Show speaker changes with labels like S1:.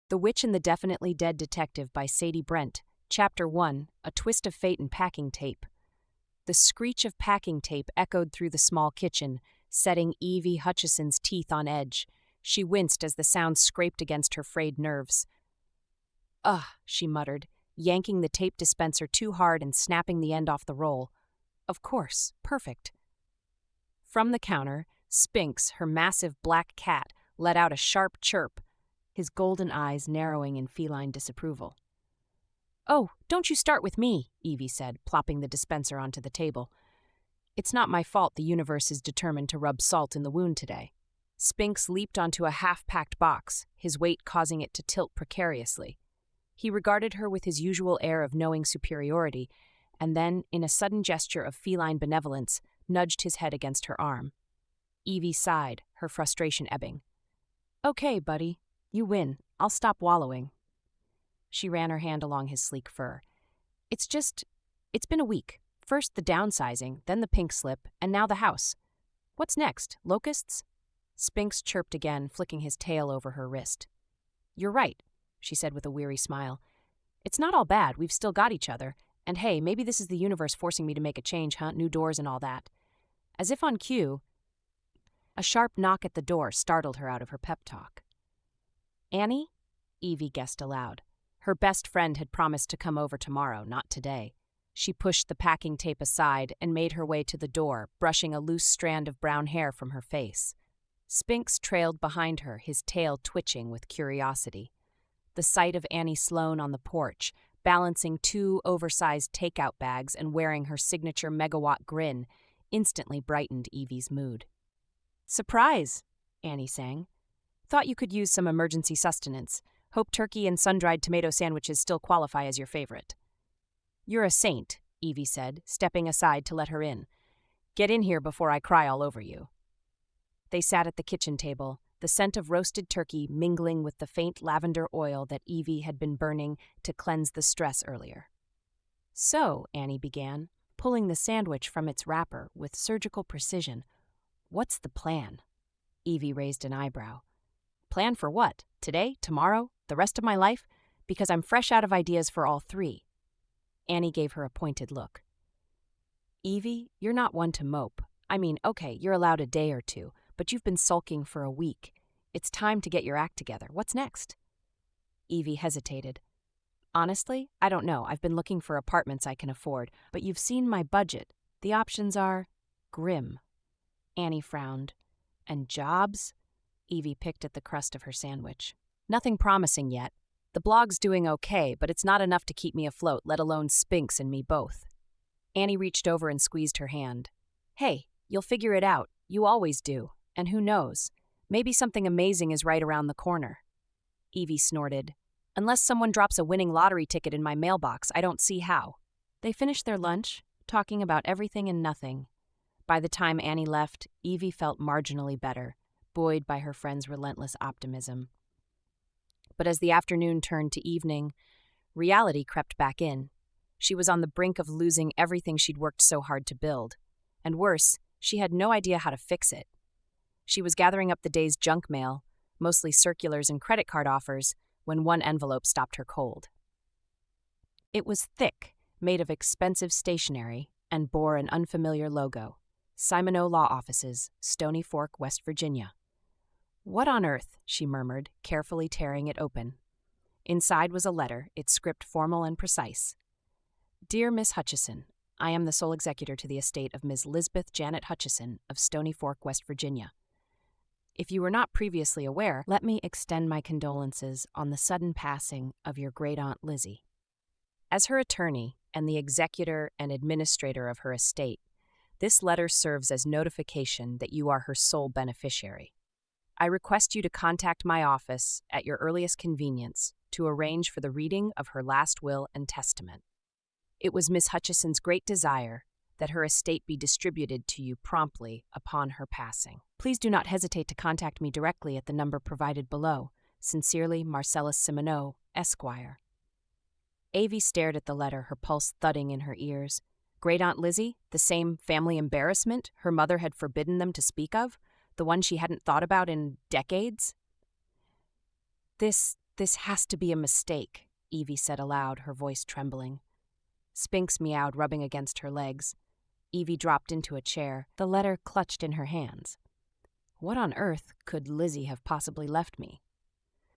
S1: The Witch and the Definitely Dead Detective by Sadie Brent, Chapter 1, A Twist of Fate and Packing Tape. The screech of packing tape echoed through the small kitchen, setting Evie Hutchison's teeth on edge. She winced as the sound scraped against her frayed nerves. "Ugh," she muttered, yanking the tape dispenser too hard and snapping the end off the roll. "Of course, perfect." From the counter, Spinks, her massive black cat, let out a sharp chirp, his golden eyes narrowing in feline disapproval. "Oh, don't you start with me," Evie said, plopping the dispenser onto the table. "It's not my fault the universe is determined to rub salt in the wound today." Spinks leaped onto a half-packed box, his weight causing it to tilt precariously. He regarded her with his usual air of knowing superiority, and then, in a sudden gesture of feline benevolence, nudged his head against her arm. Evie sighed, her frustration ebbing. "Okay, buddy. You win. I'll stop wallowing." She ran her hand along his sleek fur. It's been a week. First the downsizing, then the pink slip, and now the house. What's next? Locusts?" Spinks chirped again, flicking his tail over her wrist. "You're right," she said with a weary smile. "It's not all bad. We've still got each other. And hey, maybe this is the universe forcing me to make a change, huh? New doors and all that." As if on cue, a sharp knock at the door startled her out of her pep talk. "Annie?" Evie guessed aloud. Her best friend had promised to come over tomorrow, not today. She pushed the packing tape aside and made her way to the door, brushing a loose strand of brown hair from her face. Spinks trailed behind her, his tail twitching with curiosity. The sight of Annie Sloane on the porch, balancing two oversized takeout bags and wearing her signature megawatt grin, instantly brightened Evie's mood. "Surprise!" Annie sang. "Thought you could use some emergency sustenance. Hope turkey and sun-dried tomato sandwiches still qualify as your favorite." "You're a saint," Evie said, stepping aside to let her in. "Get in here before I cry all over you." They sat at the kitchen table, the scent of roasted turkey mingling with the faint lavender oil that Evie had been burning to cleanse the stress earlier. "So," Annie began, pulling the sandwich from its wrapper with surgical precision, "what's the plan?" Evie raised an eyebrow. "Plan for what? Today? Tomorrow? The rest of my life? Because I'm fresh out of ideas for all three." Annie gave her a pointed look. "Evie, you're not one to mope. I mean, okay, you're allowed a day or two, but you've been sulking for a week. It's time to get your act together. What's next?" Evie hesitated. "Honestly, I don't know. I've been looking for apartments I can afford, but you've seen my budget. The options are grim." Annie frowned. "And jobs?" Evie picked at the crust of her sandwich. "Nothing promising yet. The blog's doing okay, but it's not enough to keep me afloat, let alone Spinks and me both." Annie reached over and squeezed her hand. "Hey, you'll figure it out. You always do. And who knows? Maybe something amazing is right around the corner." Evie snorted. "Unless someone drops a winning lottery ticket in my mailbox, I don't see how." They finished their lunch, talking about everything and nothing. By the time Annie left, Evie felt marginally better, buoyed by her friend's relentless optimism. But as the afternoon turned to evening, reality crept back in. She was on the brink of losing everything she'd worked so hard to build. And worse, she had no idea how to fix it. She was gathering up the day's junk mail, mostly circulars and credit card offers, when one envelope stopped her cold. It was thick, made of expensive stationery, and bore an unfamiliar logo. Simoneau Law Offices, Stony Fork, West Virginia. "What on earth?" she murmured, carefully tearing it open. Inside was a letter, its script formal and precise. "Dear Miss Hutchison, I am the sole executor to the estate of Ms. Lisbeth Janet Hutchison of Stony Fork, West Virginia. If you were not previously aware, let me extend my condolences on the sudden passing of your great-aunt Lizzie. As her attorney and the executor and administrator of her estate, this letter serves as notification that you are her sole beneficiary. I request you to contact my office at your earliest convenience to arrange for the reading of her last will and testament. It was Miss Hutchison's great desire that her estate be distributed to you promptly upon her passing. Please do not hesitate to contact me directly at the number provided below. Sincerely, Marcellus Simoneau, Esquire." Evie stared at the letter, her pulse thudding in her ears. Great-aunt Lizzie, the same family embarrassment her mother had forbidden them to speak of, the one she hadn't thought about in decades? This This has to be a mistake, Evie said aloud, her voice trembling. Spinks meowed, rubbing against her legs. Evie dropped into a chair, the letter clutched in her hands. What on earth could Lizzie have possibly left me?